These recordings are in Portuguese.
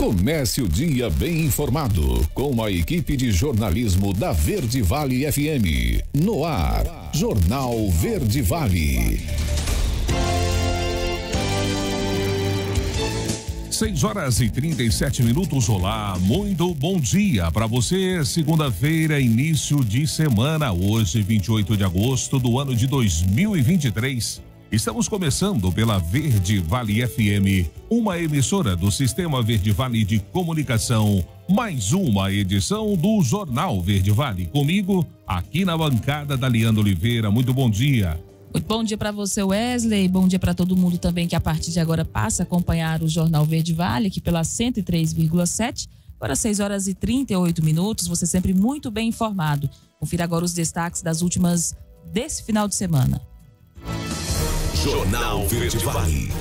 Comece o dia bem informado com a equipe de jornalismo da Verde Vale FM. No ar, Jornal Verde Vale. 6h37. Olá, muito bom dia para você. Segunda-feira, início de semana, hoje 28 de agosto do ano de 2023. Estamos começando pela Verde Vale FM, uma emissora do Sistema Verde Vale de Comunicação. Mais uma edição do Jornal Verde Vale. Comigo, aqui na bancada da Liana Oliveira. Muito bom dia. Muito bom dia para você, Wesley. Bom dia para todo mundo também que a partir de agora passa a acompanhar o Jornal Verde Vale, aqui pela 103,7. Agora 6h38. Você sempre muito bem informado. Confira agora os destaques das últimas desse final de semana. Jornal Verde Vale.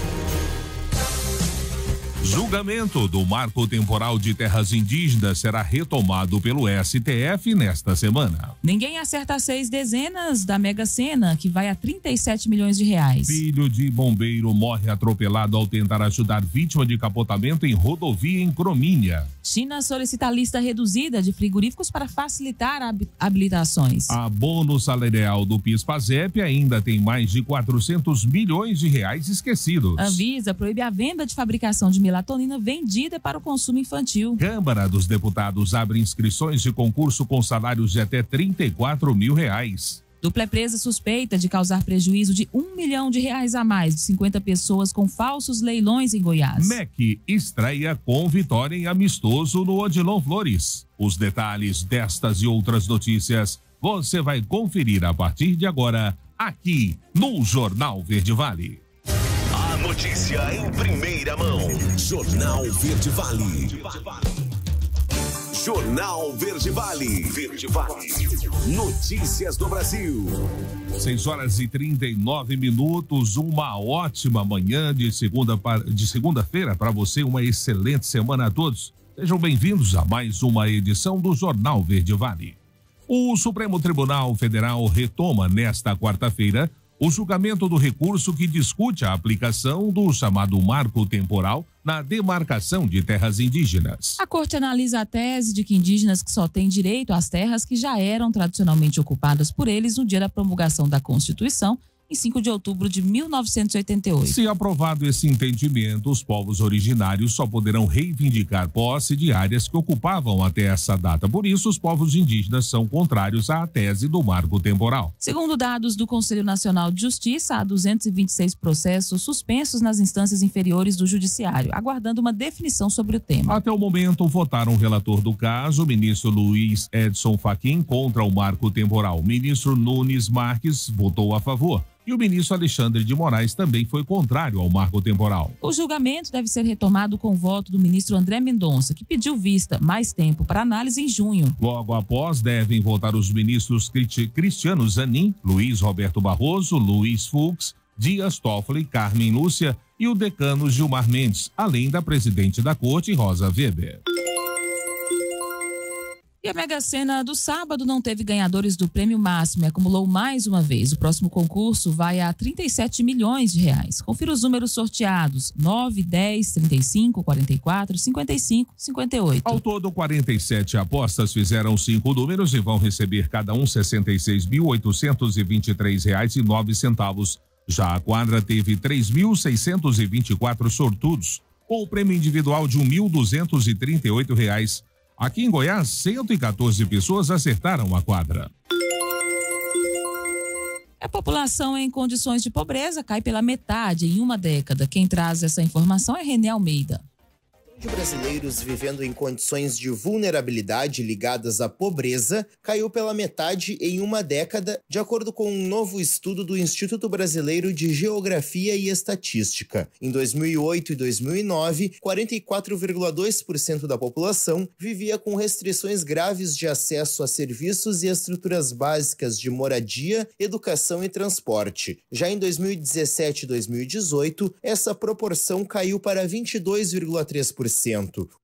Julgamento do marco temporal de terras indígenas será retomado pelo STF nesta semana. Ninguém acerta as 6 dezenas da Mega Sena, que vai a 37 milhões de reais. Filho de bombeiro morre atropelado ao tentar ajudar vítima de capotamento em rodovia em Cromínia. China solicita a lista reduzida de frigoríficos para facilitar habilitações. Abono salarial do PIS/PASEP ainda tem mais de 400 milhões de reais esquecidos. Anvisa proíbe a venda de fabricação de melatonina vendida para o consumo infantil. Câmara dos Deputados abre inscrições de concurso com salários de até 34 mil reais. Dupla é presa suspeita de causar prejuízo de R$1 milhão a mais de 50 pessoas com falsos leilões em Goiás. MEC estreia com vitória em amistoso no Odilon Flores. Os detalhes destas e outras notícias você vai conferir a partir de agora aqui no Jornal Verde Vale. A notícia em primeira mão. Jornal Verde Vale. Jornal Verde Vale. Verde Vale. Notícias do Brasil. 6h39. Uma ótima manhã de segunda-feira para você. Uma excelente semana a todos. Sejam bem-vindos a mais uma edição do Jornal Verde Vale. O Supremo Tribunal Federal retoma nesta quarta-feira o julgamento do recurso que discute a aplicação do chamado marco temporal na demarcação de terras indígenas. A corte analisa a tese de que indígenas que só têm direito às terras que já eram tradicionalmente ocupadas por eles no dia da promulgação da Constituição, em 5 de outubro de 1988. Se aprovado esse entendimento, os povos originários só poderão reivindicar posse de áreas que ocupavam até essa data. Por isso, os povos indígenas são contrários à tese do marco temporal. Segundo dados do Conselho Nacional de Justiça, há 226 processos suspensos nas instâncias inferiores do Judiciário, aguardando uma definição sobre o tema. Até o momento, votaram o relator do caso, o ministro Luiz Edson Fachin, contra o marco temporal. O ministro Nunes Marques votou a favor. E o ministro Alexandre de Moraes também foi contrário ao marco temporal. O julgamento deve ser retomado com o voto do ministro André Mendonça, que pediu vista mais tempo para análise em junho. Logo após, devem votar os ministros Cristiano Zanin, Luiz Roberto Barroso, Luiz Fux, Dias Toffoli, Carmen Lúcia e o decano Gilmar Mendes, além da presidente da corte, Rosa Weber. E a Mega Sena do sábado não teve ganhadores do prêmio máximo e acumulou mais uma vez. O próximo concurso vai a 37 milhões de reais. Confira os números sorteados: 9, 10, 35, 44, 55, 58. Ao todo, 47 apostas fizeram 5 números e vão receber cada um R$ 66.823,09. Já a quadra teve 3.624 sortudos, com o prêmio individual de R$ 1.238. Aqui em Goiás, 114 pessoas acertaram a quadra. A população em condições de pobreza cai pela metade em uma década. Quem traz essa informação é René Almeida. De brasileiros vivendo em condições de vulnerabilidade ligadas à pobreza caiu pela metade em uma década, de acordo com um novo estudo do Instituto Brasileiro de Geografia e Estatística. Em 2008 e 2009, 44,2% da população vivia com restrições graves de acesso a serviços e estruturas básicas de moradia, educação e transporte. Já em 2017 e 2018, essa proporção caiu para 22,3%.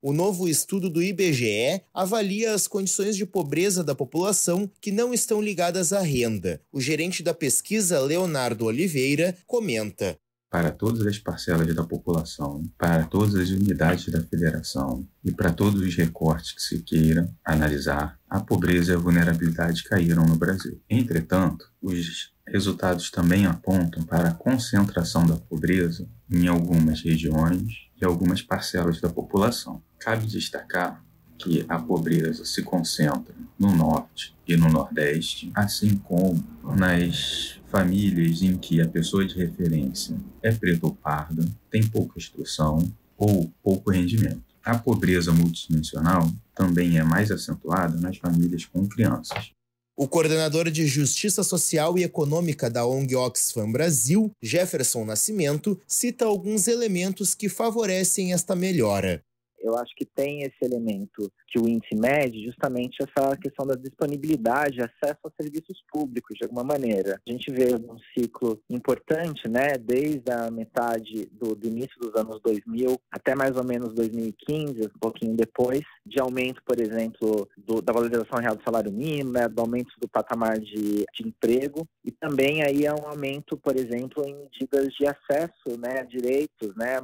O novo estudo do IBGE avalia as condições de pobreza da população que não estão ligadas à renda. O gerente da pesquisa, Leonardo Oliveira, comenta. para todas as parcelas da população, para todas as unidades da federação e para todos os recortes que se queira analisar, a pobreza e a vulnerabilidade caíram no Brasil. Entretanto, os resultados também apontam para a concentração da pobreza em algumas regiões e algumas parcelas da população. Cabe destacar que a pobreza se concentra no norte e no nordeste, assim como nas famílias em que a pessoa de referência é preta ou parda, tem pouca instrução ou pouco rendimento. A pobreza multidimensional também é mais acentuada nas famílias com crianças. O coordenador de Justiça Social e Econômica da ONG Oxfam Brasil, Jefferson Nascimento, cita alguns elementos que favorecem esta melhora. Eu acho que tem esse elemento que o índice mede, justamente essa questão da disponibilidade, acesso a serviços públicos, de alguma maneira. A gente vê um ciclo importante, né, desde a metade do início dos anos 2000 até mais ou menos 2015, um pouquinho depois, de aumento, por exemplo, da valorização real do salário mínimo, né, do aumento do patamar de emprego, e também aí é um aumento, por exemplo, em medidas de acesso, né, a direitos, né,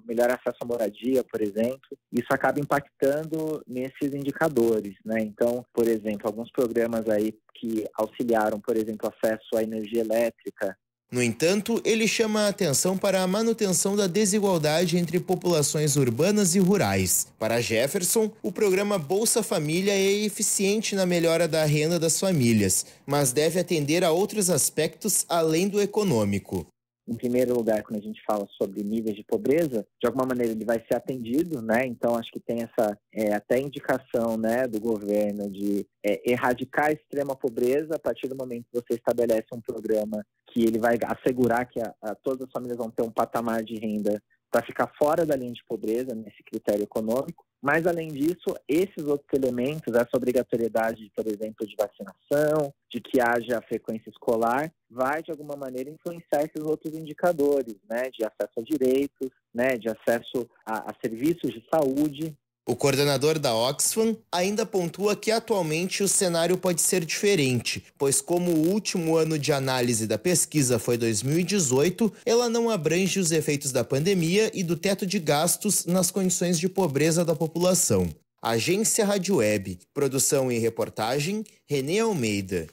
melhor acesso à moradia, por exemplo. Isso acaba impactando nesses indicadores, né? Então, por exemplo, alguns programas aí que auxiliaram, por exemplo, acesso à energia elétrica. No entanto, ele chama a atenção para a manutenção da desigualdade entre populações urbanas e rurais. Para Jefferson, o programa Bolsa Família é eficiente na melhora da renda das famílias, mas deve atender a outros aspectos além do econômico. Em primeiro lugar, quando a gente fala sobre níveis de pobreza, de alguma maneira ele vai ser atendido, né? Então, acho que tem essa até indicação, né, do governo de erradicar a extrema pobreza a partir do momento que você estabelece um programa que ele vai assegurar que todas as famílias vão ter um patamar de renda para ficar fora da linha de pobreza, nesse critério econômico. Mas, além disso, esses outros elementos, essa obrigatoriedade, por exemplo, de vacinação, de que haja frequência escolar, vai, de alguma maneira, influenciar esses outros indicadores, né, de acesso a direitos, né, de acesso a serviços de saúde. O coordenador da Oxfam ainda pontua que atualmente o cenário pode ser diferente, pois como o último ano de análise da pesquisa foi 2018, ela não abrange os efeitos da pandemia e do teto de gastos nas condições de pobreza da população. Agência Rádio Web, produção e reportagem, Renê Almeida.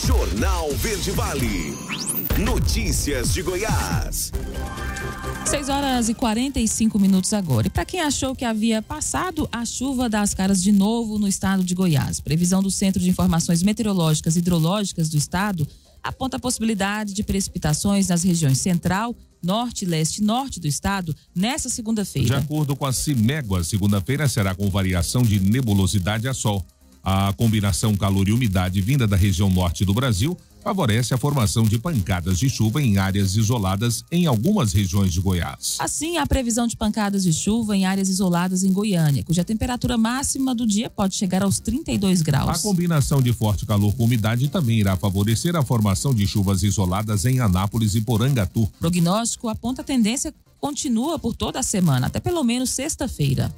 Jornal Verde Vale. Notícias de Goiás. 6h45 agora. E para quem achou que havia passado, a chuva dá as caras de novo no estado de Goiás. Previsão do Centro de Informações Meteorológicas e Hidrológicas do estado aponta a possibilidade de precipitações nas regiões central, norte, leste e norte do estado nessa segunda-feira. De acordo com a CIMEGO, a segunda-feira será com variação de nebulosidade a sol. A combinação calor e umidade vinda da região norte do Brasil favorece a formação de pancadas de chuva em áreas isoladas em algumas regiões de Goiás. Assim, há previsão de pancadas de chuva em áreas isoladas em Goiânia, cuja temperatura máxima do dia pode chegar aos 32 graus. A combinação de forte calor com umidade também irá favorecer a formação de chuvas isoladas em Anápolis e Porangatu. O prognóstico aponta a tendência continua por toda a semana, até pelo menos sexta-feira.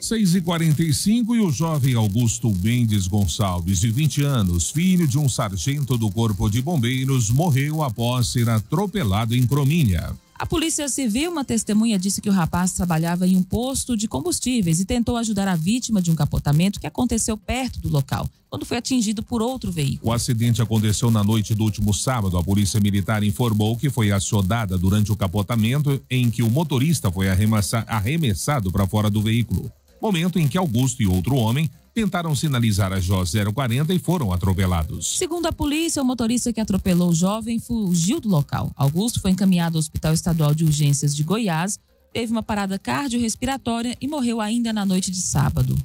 6h45 e o jovem Augusto Mendes Gonçalves, de 20 anos, filho de um sargento do Corpo de Bombeiros, morreu após ser atropelado em Cromínia. A Polícia Civil, uma testemunha, disse que o rapaz trabalhava em um posto de combustíveis e tentou ajudar a vítima de um capotamento que aconteceu perto do local, quando foi atingido por outro veículo. O acidente aconteceu na noite do último sábado. A Polícia Militar informou que foi acionada durante o capotamento em que o motorista foi arremessado para fora do veículo. Momento em que Augusto e outro homem tentaram sinalizar a JO 040 e foram atropelados. Segundo a polícia, o motorista que atropelou o jovem fugiu do local. Augusto foi encaminhado ao Hospital Estadual de Urgências de Goiás, teve uma parada cardiorrespiratória e morreu ainda na noite de sábado.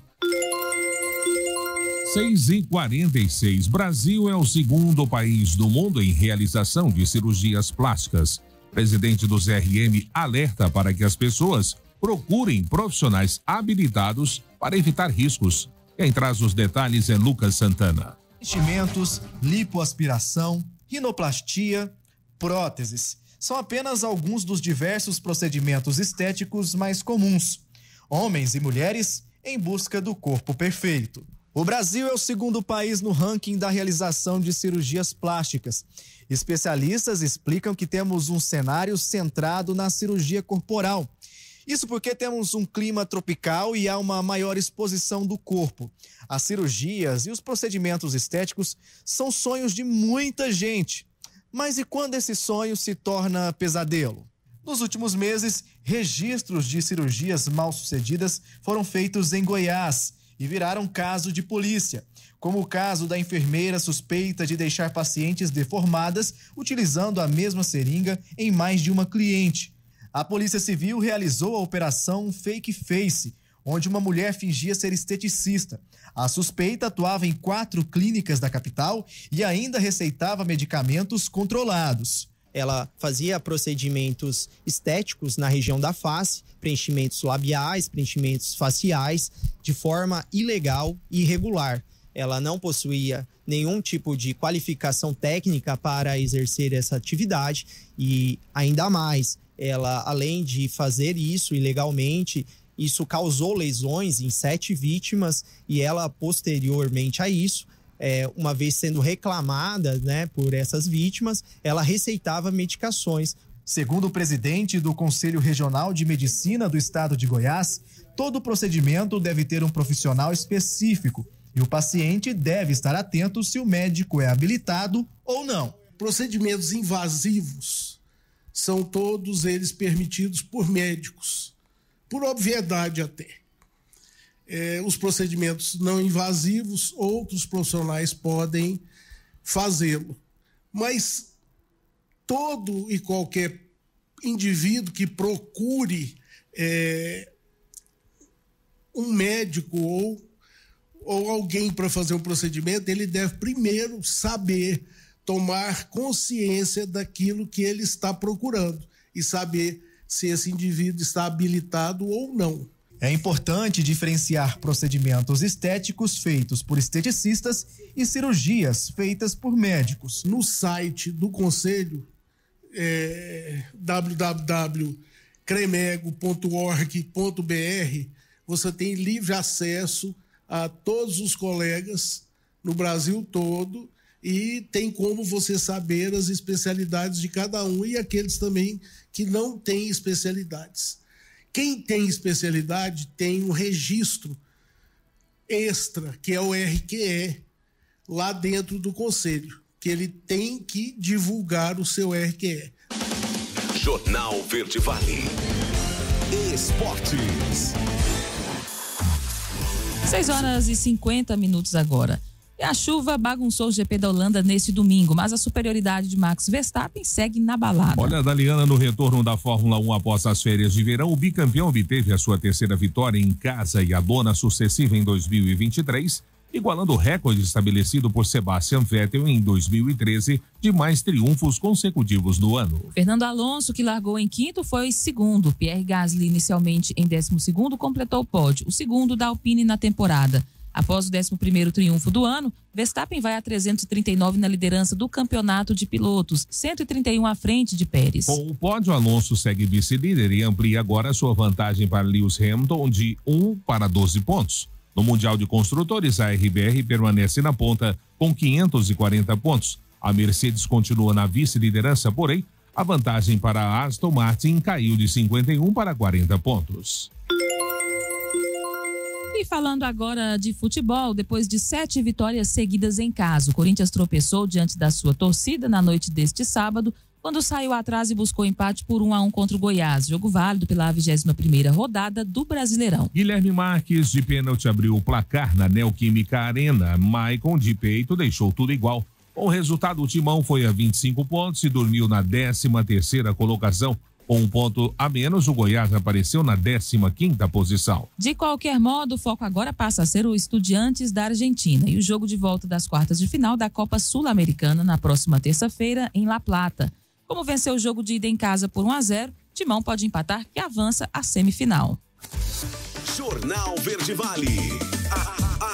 6h46. Brasil é o segundo país do mundo em realização de cirurgias plásticas. Presidente do CRM alerta para que as pessoas procurem profissionais habilitados para evitar riscos. Quem traz os detalhes é Lucas Santana. Investimentos, lipoaspiração, rinoplastia, próteses são apenas alguns dos diversos procedimentos estéticos mais comuns. Homens e mulheres em busca do corpo perfeito. O Brasil é o segundo país no ranking da realização de cirurgias plásticas. Especialistas explicam que temos um cenário centrado na cirurgia corporal. Isso porque temos um clima tropical e há uma maior exposição do corpo. As cirurgias e os procedimentos estéticos são sonhos de muita gente. Mas e quando esse sonho se torna pesadelo? Nos últimos meses, registros de cirurgias mal-sucedidas foram feitos em Goiás e viraram caso de polícia, como o caso da enfermeira suspeita de deixar pacientes deformadas utilizando a mesma seringa em mais de uma cliente. A Polícia Civil realizou a operação Fake Face, onde uma mulher fingia ser esteticista. A suspeita atuava em 4 clínicas da capital e ainda receitava medicamentos controlados. Ela fazia procedimentos estéticos na região da face, preenchimentos labiais, preenchimentos faciais, de forma ilegal e irregular. Ela não possuía nenhum tipo de qualificação técnica para exercer essa atividade e, ainda mais, ela, além de fazer isso ilegalmente, isso causou lesões em 7 vítimas e ela, posteriormente a isso, uma vez sendo reclamada, né, por essas vítimas, ela receitava medicações. Segundo o presidente do Conselho Regional de Medicina do Estado de Goiás, todo procedimento deve ter um profissional específico e o paciente deve estar atento se o médico é habilitado ou não. Procedimentos invasivos são todos eles permitidos por médicos, por obviedade até. Os procedimentos não invasivos, outros profissionais podem fazê-lo. Mas todo e qualquer indivíduo que procure um médico ou alguém para fazer um procedimento, ele deve primeiro saber tomar consciência daquilo que ele está procurando e saber se esse indivíduo está habilitado ou não. É importante diferenciar procedimentos estéticos feitos por esteticistas e cirurgias feitas por médicos. No site do Conselho, www.cremego.org.br, você tem livre acesso a todos os colegas no Brasil todo e tem como você saber as especialidades de cada um e aqueles também que não têm especialidades. Quem tem especialidade tem um registro extra, que é o RQE, lá dentro do Conselho, que ele tem que divulgar o seu RQE. Jornal Verde Vale. Esportes. 6h50 agora. E a chuva bagunçou o GP da Holanda neste domingo, mas a superioridade de Max Verstappen segue na balada. Olha, Daliana, no retorno da Fórmula 1 após as férias de verão, o bicampeão obteve a sua 3ª vitória em casa e a dona sucessiva em 2023, igualando o recorde estabelecido por Sebastian Vettel em 2013 de mais triunfos consecutivos no ano. Fernando Alonso, que largou em 5º, foi 2º. Pierre Gasly, inicialmente em 12º, completou o pódio, o 2º da Alpine na temporada. Após o 11º triunfo do ano, Verstappen vai a 339 na liderança do campeonato de pilotos, 131 à frente de Pérez. Com o pódio, Alonso segue vice-líder e amplia agora sua vantagem para Lewis Hamilton de 1 para 12 pontos. No Mundial de Construtores, a RBR permanece na ponta com 540 pontos. A Mercedes continua na vice-liderança, porém, a vantagem para a Aston Martin caiu de 51 para 40 pontos. E falando agora de futebol, depois de 7 vitórias seguidas em casa, o Corinthians tropeçou diante da sua torcida na noite deste sábado, quando saiu atrás e buscou empate por 1-1 contra o Goiás, jogo válido pela 21ª rodada do Brasileirão. Guilherme Marques, de pênalti, abriu o placar na Neoquímica Arena. Maicon, de peito, deixou tudo igual. Com o resultado, o Timão foi a 25 pontos e dormiu na 13ª colocação. Com 1 ponto a menos, o Goiás apareceu na 15ª posição. De qualquer modo, o foco agora passa a ser o Estudiantes da Argentina e o jogo de volta das quartas de final da Copa Sul-Americana na próxima terça-feira em La Plata. Como venceu o jogo de ida em casa por 1-0, Timão pode empatar que avança à semifinal. Jornal Verde Vale.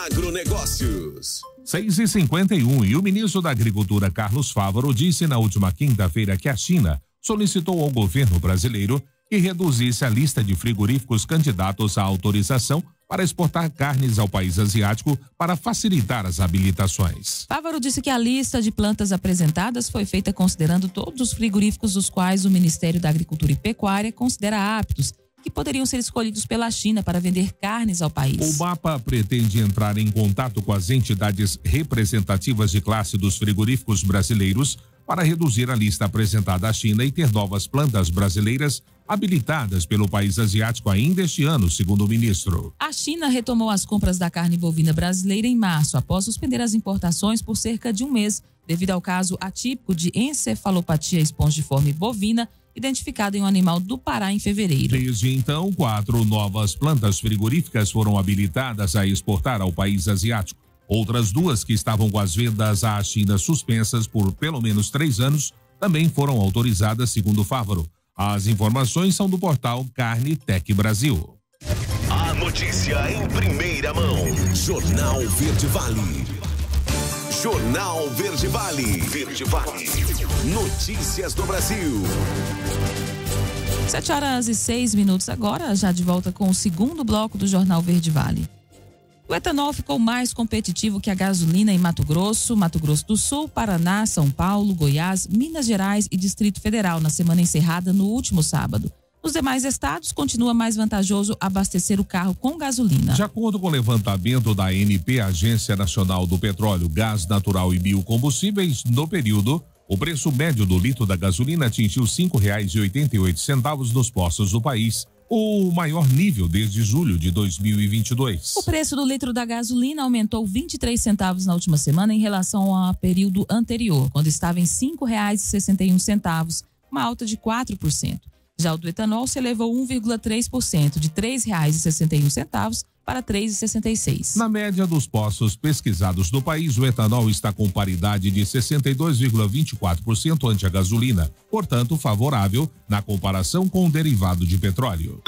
Agronegócios. 6h51 e o ministro da Agricultura, Carlos Fávaro, disse na última quinta-feira que a China solicitou ao governo brasileiro que reduzisse a lista de frigoríficos candidatos à autorização para exportar carnes ao país asiático para facilitar as habilitações. Fávaro disse que a lista de plantas apresentadas foi feita considerando todos os frigoríficos dos quais o Ministério da Agricultura e Pecuária considera aptos, que poderiam ser escolhidos pela China para vender carnes ao país. O mapa pretende entrar em contato com as entidades representativas de classe dos frigoríficos brasileiros para reduzir a lista apresentada à China e ter novas plantas brasileiras habilitadas pelo país asiático ainda este ano, segundo o ministro. A China retomou as compras da carne bovina brasileira em março, após suspender as importações por cerca de um mês, devido ao caso atípico de encefalopatia espongiforme bovina, identificado em um animal do Pará em fevereiro. Desde então, 4 novas plantas frigoríficas foram habilitadas a exportar ao país asiático. Outras 2 que estavam com as vendas à China suspensas por pelo menos 3 anos também foram autorizadas, segundo o Fávaro. As informações são do portal Carne Tech Brasil. A notícia em primeira mão. Jornal Verde Vale. Jornal Verde Vale. Verde Vale. Notícias do Brasil. 7h06 agora, já de volta com o segundo bloco do Jornal Verde Vale. O etanol ficou mais competitivo que a gasolina em Mato Grosso do Sul, Paraná, São Paulo, Goiás, Minas Gerais e Distrito Federal na semana encerrada no último sábado. Nos demais estados, continua mais vantajoso abastecer o carro com gasolina. De acordo com o levantamento da ANP, Agência Nacional do Petróleo, Gás Natural e Biocombustíveis, no período, o preço médio do litro da gasolina atingiu R$ 5,88 nos postos do país, o maior nível desde julho de 2022. O preço do litro da gasolina aumentou 23 centavos na última semana em relação ao período anterior, quando estava em R$ 5,61, uma alta de 4%. Já o do etanol se elevou 1,3%, de R$ 3,61 para R$ 3,66. Na média dos postos pesquisados no país, o etanol está com paridade de 62,24% ante a gasolina, portanto favorável na comparação com o derivado de petróleo.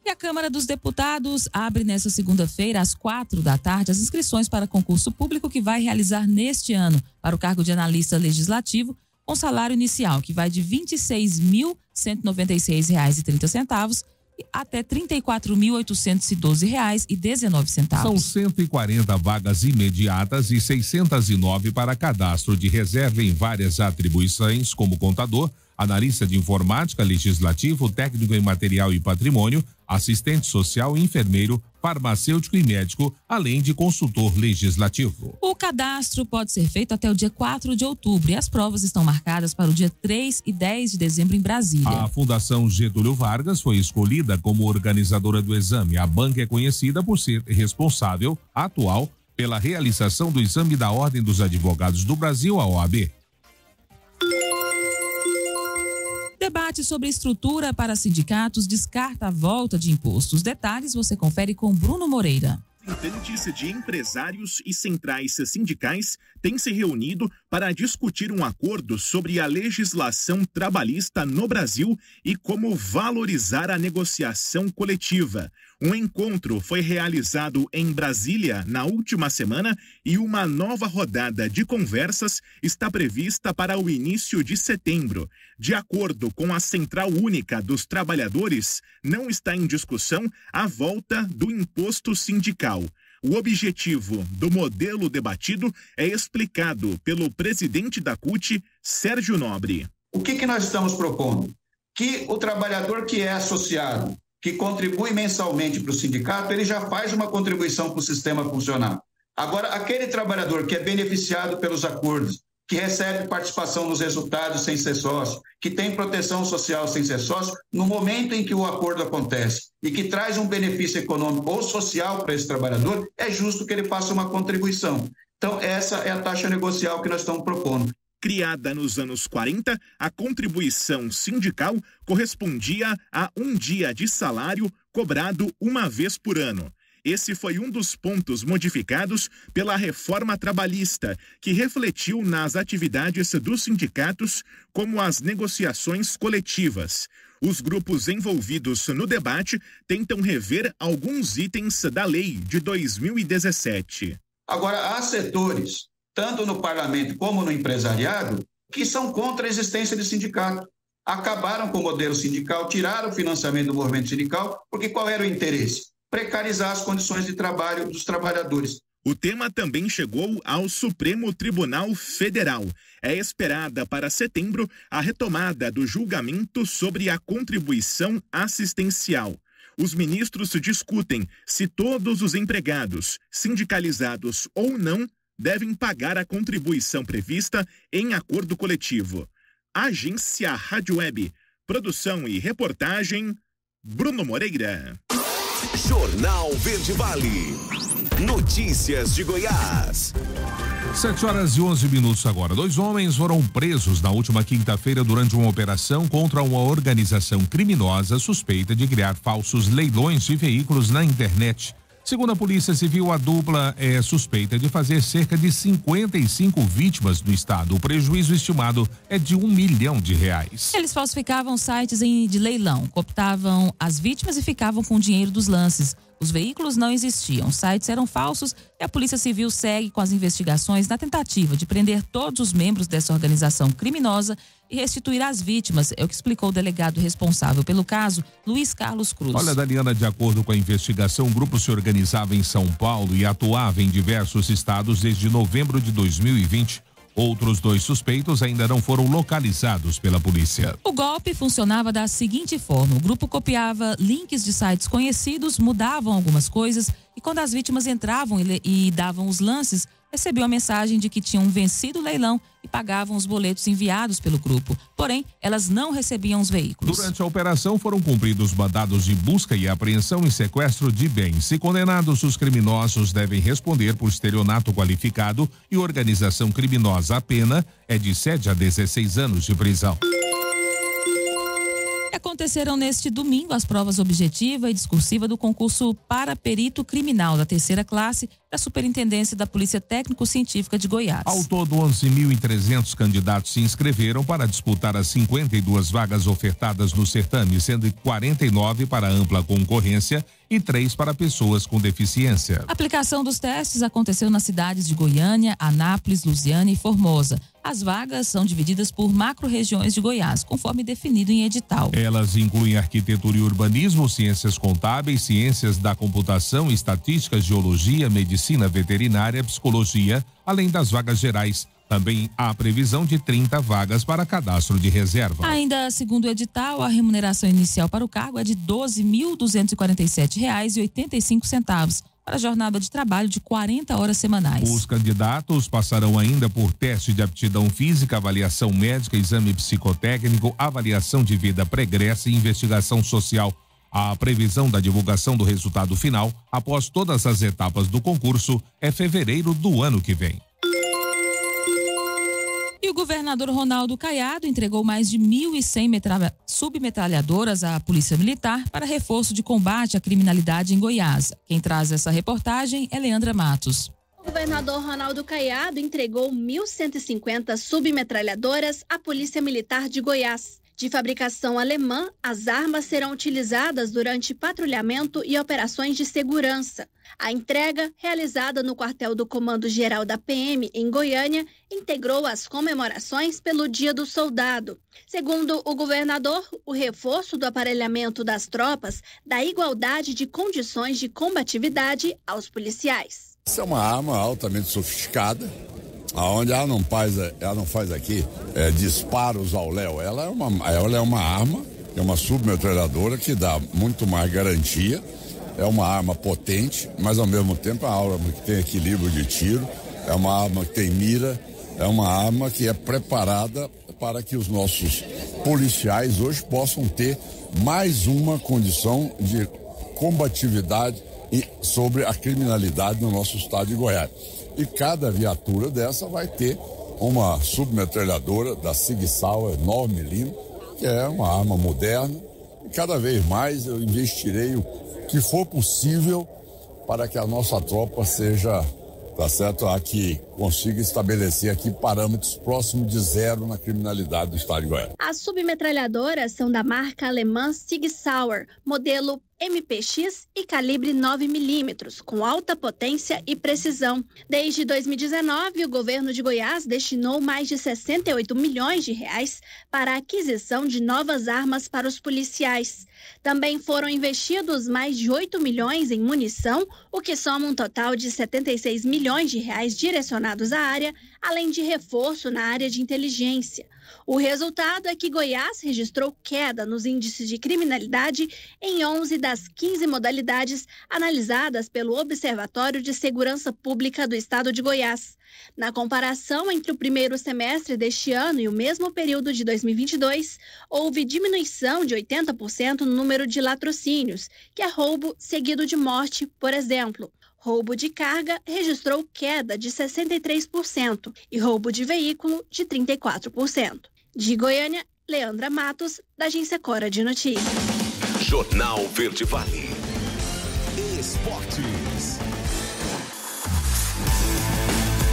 E a Câmara dos Deputados abre nesta segunda-feira, às 16h, as inscrições para concurso público que vai realizar neste ano para o cargo de analista legislativo, com salário inicial que vai de R$ 26.196,30 até R$ 34.812,19. São 140 vagas imediatas e 609 para cadastro de reserva em várias atribuições, como contador, analista de informática, legislativo, técnico em material e patrimônio, assistente social, enfermeiro, farmacêutico e médico, além de consultor legislativo. O cadastro pode ser feito até o dia 4 de outubro e as provas estão marcadas para o dia 3 e 10 de dezembro em Brasília. A Fundação Getúlio Vargas foi escolhida como organizadora do exame. A banca é conhecida por ser responsável, atual, pela realização do exame da Ordem dos Advogados do Brasil, a OAB. Debate sobre estrutura para sindicatos descarta a volta de impostos. Detalhes você confere com Bruno Moreira. Representantes de empresários e centrais sindicais têm se reunido para discutir um acordo sobre a legislação trabalhista no Brasil e como valorizar a negociação coletiva. Um encontro foi realizado em Brasília na última semana e uma nova rodada de conversas está prevista para o início de setembro. De acordo com a Central Única dos Trabalhadores, não está em discussão a volta do imposto sindical. O objetivo do modelo debatido é explicado pelo presidente da CUT, Sérgio Nobre. O que nós estamos propondo? Que o trabalhador que é associado, que contribui mensalmente para o sindicato, ele já faz uma contribuição para o sistema funcionar. Agora, aquele trabalhador que é beneficiado pelos acordos, que recebe participação nos resultados sem ser sócio, que tem proteção social sem ser sócio, no momento em que o acordo acontece e que traz um benefício econômico ou social para esse trabalhador, é justo que ele faça uma contribuição. Então, essa é a taxa negocial que nós estamos propondo. Criada nos anos 40, a contribuição sindical correspondia a um dia de salário cobrado uma vez por ano. Esse foi um dos pontos modificados pela reforma trabalhista, que refletiu nas atividades dos sindicatos, como as negociações coletivas. Os grupos envolvidos no debate tentam rever alguns itens da lei de 2017. Agora, há setores, tanto no parlamento como no empresariado, que são contra a existência de sindicato. acabaram com o modelo sindical, tiraram o financiamento do movimento sindical, porque qual era o interesse? Precarizar as condições de trabalho dos trabalhadores. O tema também chegou ao Supremo Tribunal Federal. É esperada para setembro a retomada do julgamento sobre a contribuição assistencial. Os ministros discutem se todos os empregados, sindicalizados ou não, devem pagar a contribuição prevista em acordo coletivo. Agência Rádio Web. Produção e reportagem, Bruno Moreira. Jornal Verde Vale. Notícias de Goiás. 7h11 agora. 2 homens foram presos na última quinta-feira durante uma operação contra uma organização criminosa suspeita de criar falsos leilões de veículos na internet. Segundo a Polícia Civil, a dupla é suspeita de fazer cerca de 55 vítimas no estado. O prejuízo estimado é de R$1 milhão. Eles falsificavam sites de leilão, cooptavam as vítimas e ficavam com o dinheiro dos lances. Os veículos não existiam, os sites eram falsos e a Polícia Civil segue com as investigações na tentativa de prender todos os membros dessa organização criminosa e restituir as vítimas, é o que explicou o delegado responsável pelo caso, Luiz Carlos Cruz. Olha, Daliana, de acordo com a investigação, o grupo se organizava em São Paulo e atuava em diversos estados desde novembro de 2020. Outros 2 suspeitos ainda não foram localizados pela polícia. O golpe funcionava da seguinte forma: o grupo copiava links de sites conhecidos, mudavam algumas coisas e quando as vítimas entravam e davam os lances, recebiam a mensagem de que tinham vencido o leilão e pagavam os boletos enviados pelo grupo. Porém, elas não recebiam os veículos. Durante a operação foram cumpridos mandados de busca e apreensão e sequestro de bens. Se condenados, os criminosos devem responder por estelionato qualificado e organização criminosa. A pena é de 7 a 16 anos de prisão. Aconteceram neste domingo as provas objetiva e discursiva do concurso para perito criminal da 3ª classe da Superintendência da Polícia Técnico-Científica de Goiás. Ao todo, 11.300 candidatos se inscreveram para disputar as 52 vagas ofertadas no certame, sendo 49 para ampla concorrência e 3 para pessoas com deficiência. A aplicação dos testes aconteceu nas cidades de Goiânia, Anápolis, Lusiânia e Formosa. As vagas são divididas por macro-regiões de Goiás, conforme definido em edital. Elas incluem arquitetura e urbanismo, ciências contábeis, ciências da computação, estatística, geologia, medicina veterinária, psicologia, além das vagas gerais. Também há previsão de 30 vagas para cadastro de reserva. Ainda segundo o edital, a remuneração inicial para o cargo é de R$ 12.247,85 para a jornada de trabalho de 40 horas semanais. Os candidatos passarão ainda por teste de aptidão física, avaliação médica, exame psicotécnico, avaliação de vida pregressa e investigação social. A previsão da divulgação do resultado final, após todas as etapas do concurso, é fevereiro do ano que vem. E o governador Ronaldo Caiado entregou mais de 1.100 submetralhadoras à Polícia Militar para reforço de combate à criminalidade em Goiás. Quem traz essa reportagem é Leandra Matos. O governador Ronaldo Caiado entregou 1.150 submetralhadoras à Polícia Militar de Goiás. De fabricação alemã, as armas serão utilizadas durante patrulhamento e operações de segurança. A entrega, realizada no quartel do Comando-Geral da PM em Goiânia, integrou as comemorações pelo Dia do Soldado. Segundo o governador, o reforço do aparelhamento das tropas dá igualdade de condições de combatividade aos policiais. Essa é uma arma altamente sofisticada, onde ela não faz aqui disparos ao léu. Ela é uma arma, é uma submetralhadora que dá muito mais garantia. É uma arma potente, mas ao mesmo tempo é uma arma que tem equilíbrio de tiro, é uma arma que tem mira, é uma arma que é preparada para que os nossos policiais hoje possam ter mais uma condição de combatividade sobre a criminalidade no nosso estado de Goiás. E cada viatura dessa vai ter uma submetralhadora da Sig Sauer 9mm, que é uma arma moderna. E cada vez mais eu investirei o que for possível para que a nossa tropa seja, tá certo, a que consiga estabelecer aqui parâmetros próximos de zero na criminalidade do estado de Goiás. As submetralhadoras são da marca alemã Sig Sauer, modelo MPX e calibre 9mm, com alta potência e precisão. Desde 2019, o governo de Goiás destinou mais de 68 milhões de reais para a aquisição de novas armas para os policiais. Também foram investidos mais de 8 milhões em munição, o que soma um total de 76 milhões de reais direcionados à área, além de reforço na área de inteligência. O resultado é que Goiás registrou queda nos índices de criminalidade em 11 das 15 modalidades analisadas pelo Observatório de Segurança Pública do Estado de Goiás. Na comparação entre o primeiro semestre deste ano e o mesmo período de 2022, houve diminuição de 80% no número de latrocínios, que é roubo seguido de morte, por exemplo. Roubo de carga registrou queda de 63% e roubo de veículo de 34%. De Goiânia, Leandra Matos, da Agência Cora de Notícias. Jornal Verde Vale. Esportes.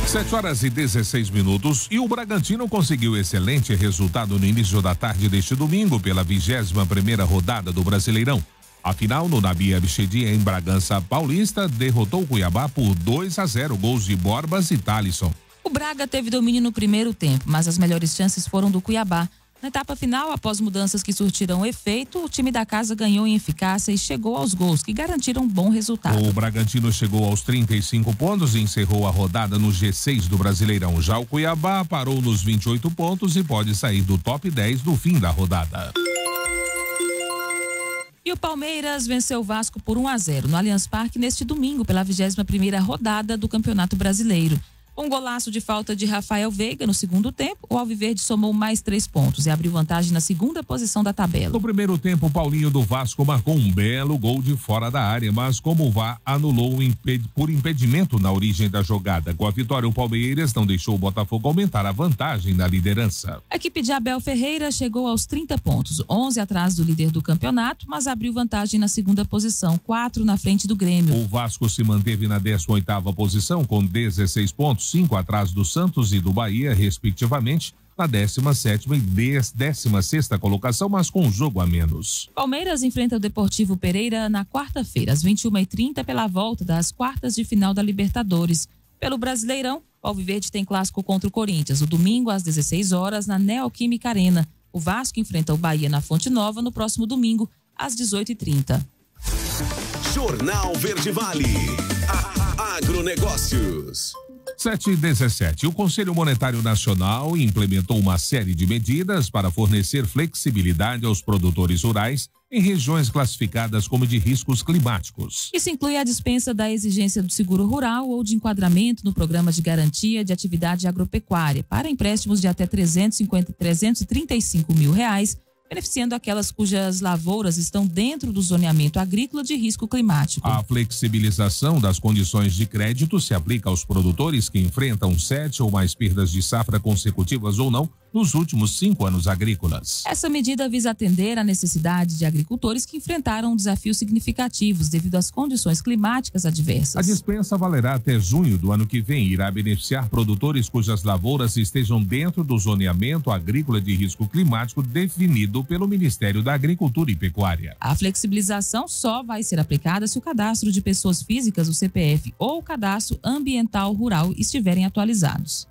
7h16 e o Bragantino conseguiu excelente resultado no início da tarde deste domingo pela 21ª rodada do Brasileirão. A final no Nabi Abichedi em Bragança Paulista derrotou o Cuiabá por 2-0, gols de Borbas e Thalisson. O Braga teve domínio no primeiro tempo, mas as melhores chances foram do Cuiabá. Na etapa final, após mudanças que surtiram efeito, o time da casa ganhou em eficácia e chegou aos gols, que garantiram um bom resultado. O Bragantino chegou aos 35 pontos e encerrou a rodada no G6 do Brasileirão. Já o Cuiabá parou nos 28 pontos e pode sair do top 10 do fim da rodada. E o Palmeiras venceu o Vasco por 1-0 no Allianz Parque neste domingo pela 21ª rodada do Campeonato Brasileiro. Com um golaço de falta de Rafael Veiga no segundo tempo, o Alviverde somou mais 3 pontos e abriu vantagem na segunda posição da tabela. No primeiro tempo, o Paulinho do Vasco marcou um belo gol de fora da área, mas como o VAR anulou por impedimento na origem da jogada. Com a vitória, o Palmeiras não deixou o Botafogo aumentar a vantagem na liderança. A equipe de Abel Ferreira chegou aos 30 pontos, 11 atrás do líder do campeonato, mas abriu vantagem na segunda posição, 4 na frente do Grêmio. O Vasco se manteve na 18ª posição com 16 pontos, 5 atrás do Santos e do Bahia, respectivamente, na 17ª e 16ª colocação, mas com um jogo a menos. Palmeiras enfrenta o Deportivo Pereira na quarta-feira, às 21h30, pela volta das quartas de final da Libertadores. Pelo Brasileirão, o Alviverde tem clássico contra o Corinthians, no domingo às 16 horas, na Neoquímica Arena. O Vasco enfrenta o Bahia na Fonte Nova no próximo domingo, às 18h30. Jornal Verde Vale. Agronegócios. 7h17. O Conselho Monetário Nacional implementou uma série de medidas para fornecer flexibilidade aos produtores rurais em regiões classificadas como de riscos climáticos. Isso inclui a dispensa da exigência do seguro rural ou de enquadramento no programa de garantia de atividade agropecuária para empréstimos de até R$335 mil, beneficiando aquelas cujas lavouras estão dentro do zoneamento agrícola de risco climático. A flexibilização das condições de crédito se aplica aos produtores que enfrentam 7 ou mais perdas de safra consecutivas ou não nos últimos 5 anos agrícolas. Essa medida visa atender à necessidade de agricultores que enfrentaram desafios significativos devido às condições climáticas adversas. A dispensa valerá até junho do ano que vem e irá beneficiar produtores cujas lavouras estejam dentro do zoneamento agrícola de risco climático definido pelo Ministério da Agricultura e Pecuária. A flexibilização só vai ser aplicada se o cadastro de pessoas físicas, o CPF, ou o cadastro ambiental rural estiverem atualizados.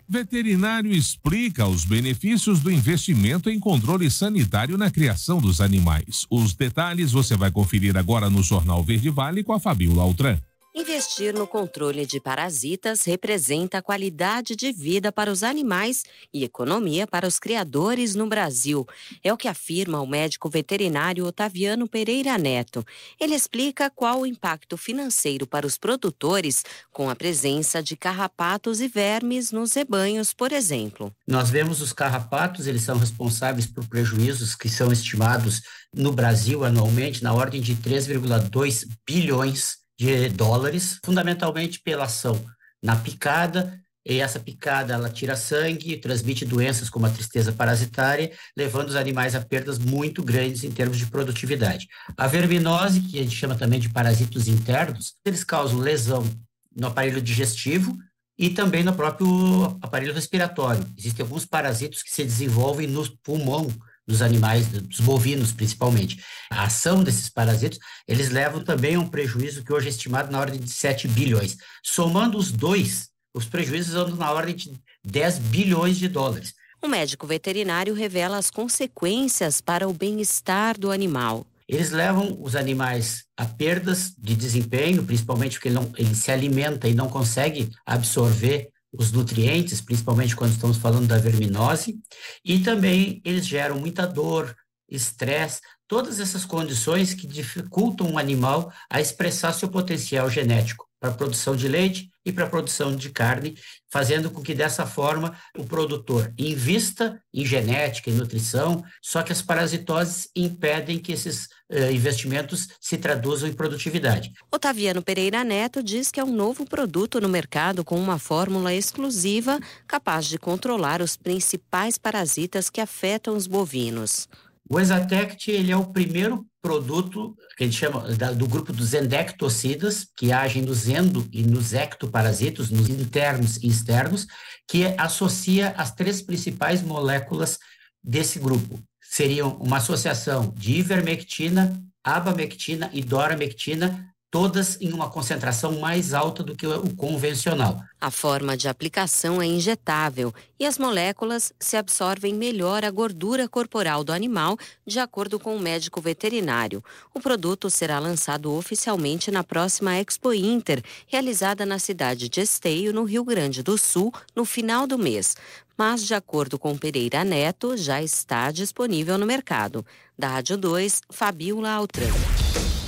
Veterinário explica os benefícios do investimento em controle sanitário na criação dos animais. Os detalhes você vai conferir agora no Jornal Verde Vale com a Fabiola Altran. Investir no controle de parasitas representa qualidade de vida para os animais e economia para os criadores no Brasil. É o que afirma o médico veterinário Otaviano Pereira Neto. Ele explica qual o impacto financeiro para os produtores com a presença de carrapatos e vermes nos rebanhos, por exemplo. Nós vemos os carrapatos, eles são responsáveis por prejuízos que são estimados no Brasil anualmente na ordem de 3,2 bilhões de dólares, fundamentalmente pela ação na picada, e essa picada ela tira sangue, transmite doenças como a tristeza parasitária, levando os animais a perdas muito grandes em termos de produtividade. A verminose, que a gente chama também de parasitos internos, eles causam lesão no aparelho digestivo e também no próprio aparelho respiratório. Existem alguns parasitos que se desenvolvem no pulmão dos animais, dos bovinos principalmente. A ação desses parasitos, eles levam também a um prejuízo que hoje é estimado na ordem de 7 bilhões. Somando os dois, os prejuízos andam na ordem de 10 bilhões de dólares. O médico veterinário revela as consequências para o bem-estar do animal. Eles levam os animais a perdas de desempenho, principalmente porque ele se alimenta e não consegue absorver os nutrientes, principalmente quando estamos falando da verminose, e também eles geram muita dor, estresse, todas essas condições que dificultam o animal a expressar seu potencial genético para a produção de leite e para a produção de carne, fazendo com que dessa forma o produtor invista em genética e nutrição, só que as parasitoses impedem que esses investimentos se traduzam em produtividade. Otaviano Pereira Neto diz que é um novo produto no mercado com uma fórmula exclusiva capaz de controlar os principais parasitas que afetam os bovinos. O Exatect, ele é o primeiro produto que a gente chama do grupo dos endectocidas, que agem nos endo e nos ectoparasitos, nos internos e externos, que associa as 3 principais moléculas desse grupo. Seriam uma associação de ivermectina, abamectina e doramectina, todas em uma concentração mais alta do que o convencional. A forma de aplicação é injetável e as moléculas se absorvem melhor a gordura corporal do animal, de acordo com o médico veterinário. O produto será lançado oficialmente na próxima Expo Inter, realizada na cidade de Esteio, no Rio Grande do Sul, no final do mês. Mas, de acordo com Pereira Neto, já está disponível no mercado. Da Rádio 2, Fabiola Altran.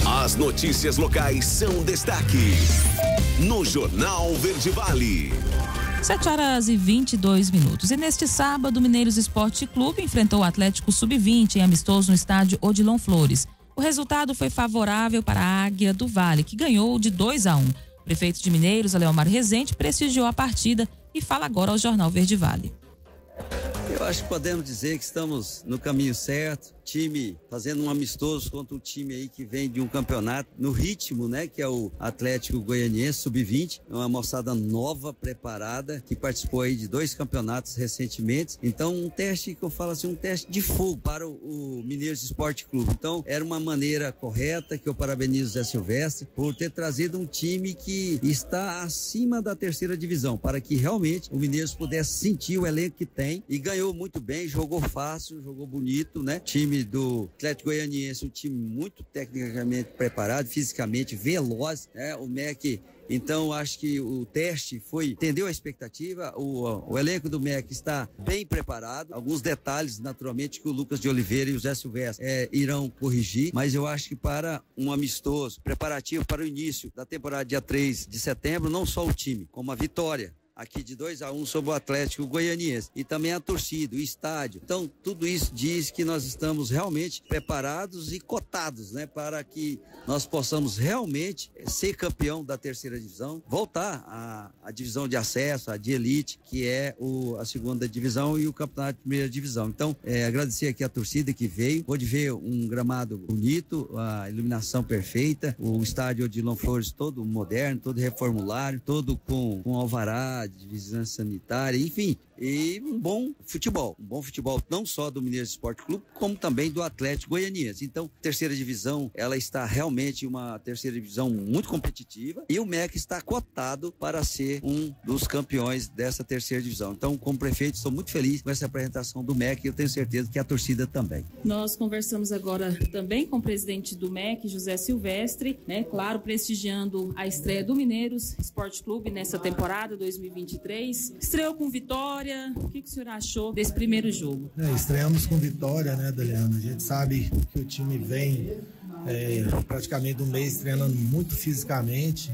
As notícias locais são destaque no Jornal Verde Vale. 7h22. E neste sábado, o Mineiros Esporte Clube enfrentou o Atlético Sub-20 em amistoso no estádio Odilon Flores. O resultado foi favorável para a Águia do Vale, que ganhou de 2-1. O prefeito de Mineiros, Aleomar Rezende, prestigiou a partida e fala agora ao Jornal Verde Vale. Eu acho que podemos dizer que estamos no caminho certo, time fazendo um amistoso contra um time aí que vem de um campeonato no ritmo, né, que é o Atlético Goianiense Sub-20, é uma moçada nova, preparada, que participou aí de 2 campeonatos recentemente. Então, um teste que eu falo assim, um teste de fogo para o Mineiros Esporte Clube. Então, era uma maneira correta, que eu parabenizo o Zé Silvestre por ter trazido um time que está acima da 3ª divisão, para que realmente o Mineiros pudesse sentir o elenco que tem, e ganhou muito bem, jogou fácil, jogou bonito, né? Time do Atlético Goianiense, um time muito tecnicamente preparado, fisicamente veloz, né? O MEC, então acho que o teste atendeu a expectativa, o elenco do MEC está bem preparado, alguns detalhes naturalmente que o Lucas de Oliveira e o Zé Silvestre irão corrigir, mas eu acho que para um amistoso preparativo para o início da temporada dia 3 de setembro, não só o time, como a vitória aqui de 2-1 sobre o Atlético Goianiense, e também a torcida, o estádio. Então, tudo isso diz que nós estamos realmente preparados e cotados, né, para que nós possamos realmente ser campeão da 3ª divisão, voltar à divisão de acesso, a de elite, que é a 2ª divisão e o campeonato de 1ª divisão. Então, agradecer aqui a torcida que veio, pôde ver um gramado bonito, a iluminação perfeita, o estádio Odilon Flores todo moderno, todo reformulado, todo com alvará de vigilância sanitária, enfim, e um bom futebol não só do Mineiros Esporte Clube, como também do Atlético Goianiense. Então, 3ª divisão, ela está realmente uma 3ª divisão muito competitiva, e o MEC está cotado para ser um dos campeões dessa 3ª divisão. Então, como prefeito, estou muito feliz com essa apresentação do MEC, e eu tenho certeza que a torcida também. Nós conversamos agora também com o presidente do MEC, José Silvestre, né? Claro, prestigiando a estreia do Mineiros Esporte Clube nessa temporada 2023. Estreou com vitória. O que o senhor achou desse primeiro jogo? Estreamos com vitória, né, Daliana? A gente sabe que o time vem praticamente um mês treinando muito fisicamente.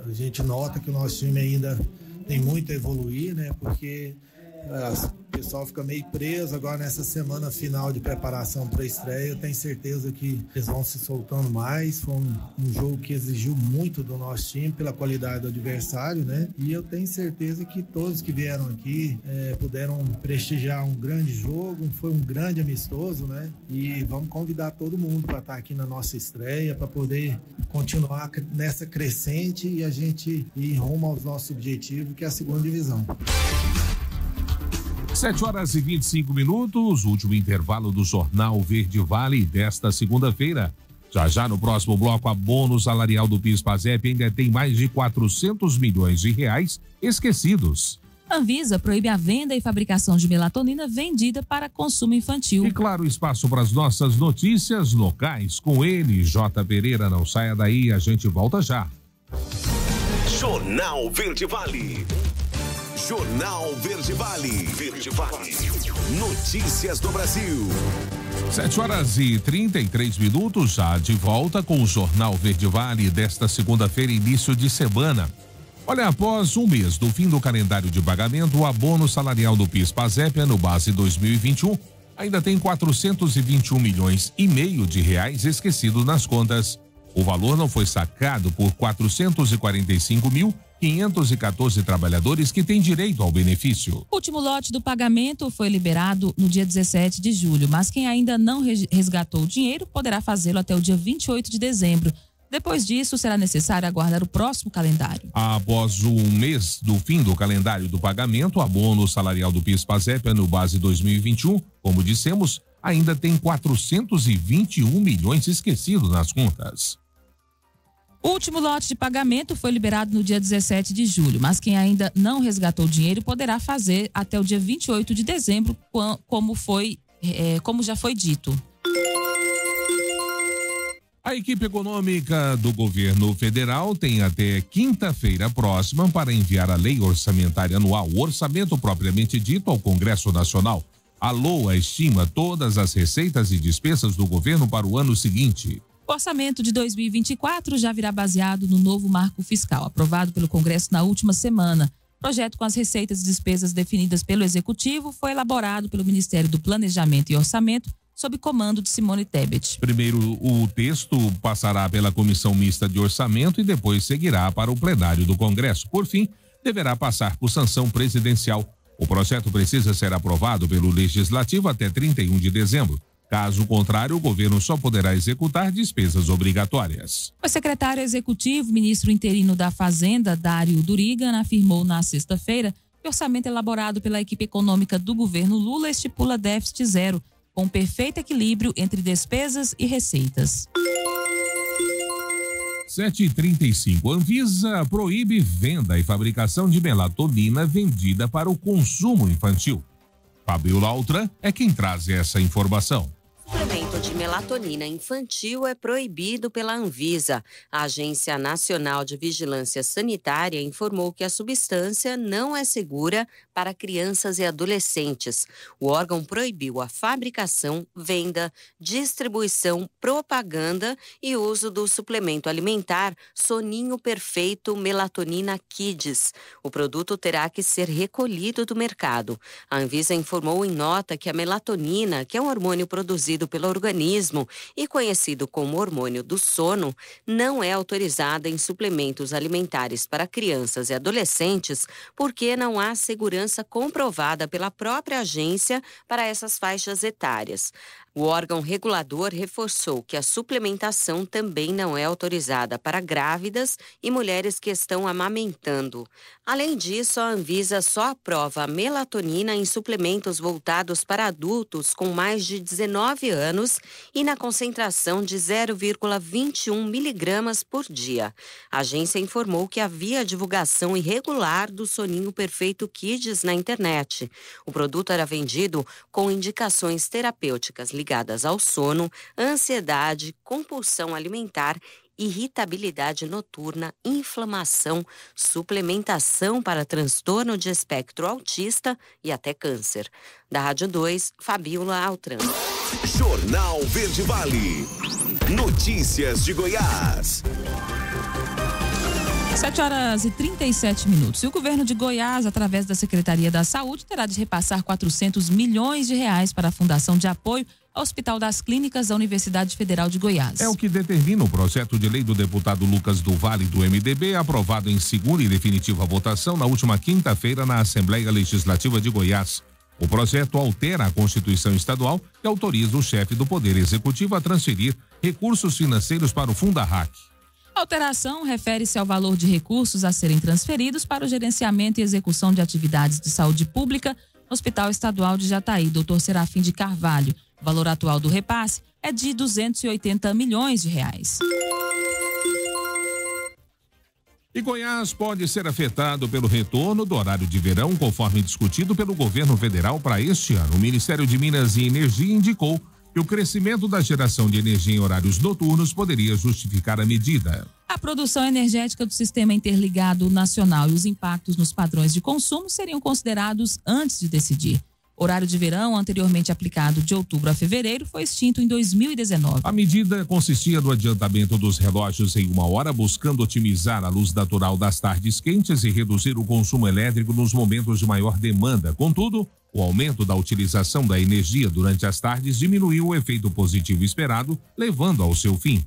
A gente nota que o nosso time ainda tem muito a evoluir, né? Porque o pessoal fica meio preso agora nessa semana final de preparação para a estreia. Eu tenho certeza que eles vão se soltando mais. Foi um jogo que exigiu muito do nosso time pela qualidade do adversário, né? E eu tenho certeza que todos que vieram aqui puderam prestigiar um grande jogo, foi um grande amistoso, né? E vamos convidar todo mundo para estar aqui na nossa estreia, para poder continuar nessa crescente e a gente ir rumo aos nossos objetivos, que é a 2ª divisão. 7h25, último intervalo do Jornal Verde Vale desta segunda-feira. Já no próximo bloco, a bônus salarial do PIS/PASEP ainda tem mais de 400 milhões de reais esquecidos. Anvisa proíbe a venda e fabricação de melatonina vendida para consumo infantil. E claro, espaço para as nossas notícias locais com ele, J. Pereira. Não saia daí, a gente volta já. Jornal Verde Vale. Jornal Verde Vale. Verde Vale. Notícias do Brasil. 7h33, já de volta com o Jornal Verde Vale desta segunda-feira, início de semana. Olha, após um mês do fim do calendário de pagamento, o abono salarial do PIS/PASEP ano base 2021 ainda tem 421 milhões e meio de reais esquecidos nas contas. O valor não foi sacado por 445.514 trabalhadores que têm direito ao benefício. O último lote do pagamento foi liberado no dia 17 de julho, mas quem ainda não resgatou o dinheiro poderá fazê-lo até o dia 28 de dezembro. Depois disso, será necessário aguardar o próximo calendário. Após um mês do fim do calendário do pagamento, o abono salarial do PIS/PASEP ano base 2021, como dissemos, ainda tem 421 milhões esquecidos nas contas. O último lote de pagamento foi liberado no dia 17 de julho, mas quem ainda não resgatou o dinheiro poderá fazer até o dia 28 de dezembro, como já foi dito. A equipe econômica do governo federal tem até quinta-feira próxima para enviar a lei orçamentária anual, o orçamento propriamente dito, ao Congresso Nacional. A LOA estima todas as receitas e despesas do governo para o ano seguinte. O orçamento de 2024 já virá baseado no novo marco fiscal, aprovado pelo Congresso na última semana. O projeto com as receitas e despesas definidas pelo Executivo foi elaborado pelo Ministério do Planejamento e Orçamento, sob comando de Simone Tebet. Primeiro, o texto passará pela Comissão Mista de Orçamento e depois seguirá para o plenário do Congresso. Por fim, deverá passar por sanção presidencial. O projeto precisa ser aprovado pelo Legislativo até 31 de dezembro. Caso contrário, o governo só poderá executar despesas obrigatórias. O secretário executivo, ministro interino da Fazenda, Dário Durigan, afirmou na sexta-feira que o orçamento elaborado pela equipe econômica do governo Lula estipula déficit zero, com perfeito equilíbrio entre despesas e receitas. 7h35. Anvisa proíbe venda e fabricação de melatonina vendida para o consumo infantil. Fabiola Altran é quem traz essa informação. O suplemento de melatonina infantil é proibido pela Anvisa. A Agência Nacional de Vigilância Sanitária informou que a substância não é segura para crianças e adolescentes. O órgão proibiu a fabricação, venda, distribuição, propaganda e uso do suplemento alimentar Soninho Perfeito Melatonina Kids. O produto terá que ser recolhido do mercado. A Anvisa informou em nota que a melatonina, que é um hormônio produzido pelo organismo e conhecido como hormônio do sono, não é autorizada em suplementos alimentares para crianças e adolescentes porque não há segurança comprovada pela própria agência para essas faixas etárias. O órgão regulador reforçou que a suplementação também não é autorizada para grávidas e mulheres que estão amamentando. Além disso, a Anvisa só aprova a melatonina em suplementos voltados para adultos com mais de 19 anos e na concentração de 0,21 miligramas por dia. A agência informou que havia divulgação irregular do Soninho Perfeito Kids na internet. O produto era vendido com indicações terapêuticas ligadas ao sono, ansiedade, compulsão alimentar, irritabilidade noturna, inflamação, suplementação para transtorno de espectro autista e até câncer. Da Rádio 2, Fabiola Altran. Jornal Verde Vale. Notícias de Goiás. 7h37. E o governo de Goiás, através da Secretaria da Saúde, terá de repassar 400 milhões de reais para a Fundação de Apoio ao Hospital das Clínicas da Universidade Federal de Goiás. É o que determina o projeto de lei do deputado Lucas do Vale, do MDB, aprovado em segunda e definitiva votação na última quinta-feira na Assembleia Legislativa de Goiás. O projeto altera a Constituição Estadual e autoriza o chefe do Poder Executivo a transferir recursos financeiros para o Fundarrac. A alteração refere-se ao valor de recursos a serem transferidos para o gerenciamento e execução de atividades de saúde pública no Hospital Estadual de Jataí, Dr. Serafim de Carvalho. O valor atual do repasse é de R$280 milhões. E Goiás pode ser afetado pelo retorno do horário de verão, conforme discutido pelo governo federal para este ano. O Ministério de Minas e Energia indicou que o crescimento da geração de energia em horários noturnos poderia justificar a medida. A produção energética do Sistema Interligado Nacional e os impactos nos padrões de consumo seriam considerados antes de decidir. O horário de verão, anteriormente aplicado de outubro a fevereiro, foi extinto em 2019. A medida consistia no adiantamento dos relógios em 1 hora, buscando otimizar a luz natural das tardes quentes e reduzir o consumo elétrico nos momentos de maior demanda. Contudo, o aumento da utilização da energia durante as tardes diminuiu o efeito positivo esperado, levando ao seu fim.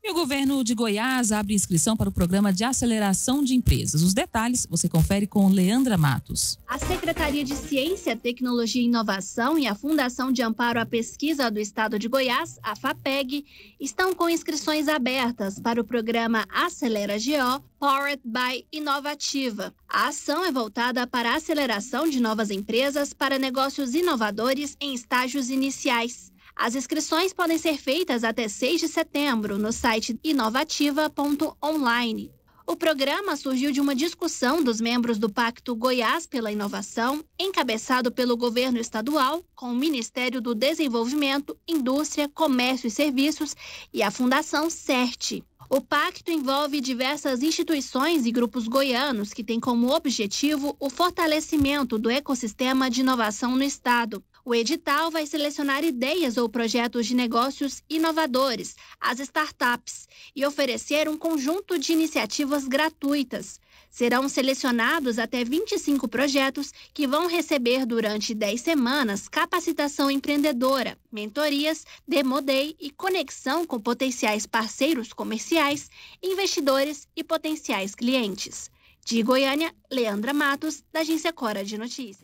E o governo de Goiás abre inscrição para o programa de aceleração de empresas. Os detalhes você confere com Leandra Matos. A Secretaria de Ciência, Tecnologia e Inovação e a Fundação de Amparo à Pesquisa do Estado de Goiás, a FAPEG, estão com inscrições abertas para o programa Acelera GO, Powered by Inovativa. A ação é voltada para a aceleração de novas empresas para negócios inovadores em estágios iniciais. As inscrições podem ser feitas até 6 de setembro no site inovativa.online. O programa surgiu de uma discussão dos membros do Pacto Goiás pela Inovação, encabeçado pelo governo estadual, com o Ministério do Desenvolvimento, Indústria, Comércio e Serviços e a Fundação CERT. O pacto envolve diversas instituições e grupos goianos que têm como objetivo o fortalecimento do ecossistema de inovação no estado. O edital vai selecionar ideias ou projetos de negócios inovadores, as startups, e oferecer um conjunto de iniciativas gratuitas. Serão selecionados até 25 projetos que vão receber durante 10 semanas capacitação empreendedora, mentorias, Demo Day e conexão com potenciais parceiros comerciais, investidores e potenciais clientes. De Goiânia, Leandra Matos, da Agência Cora de Notícias.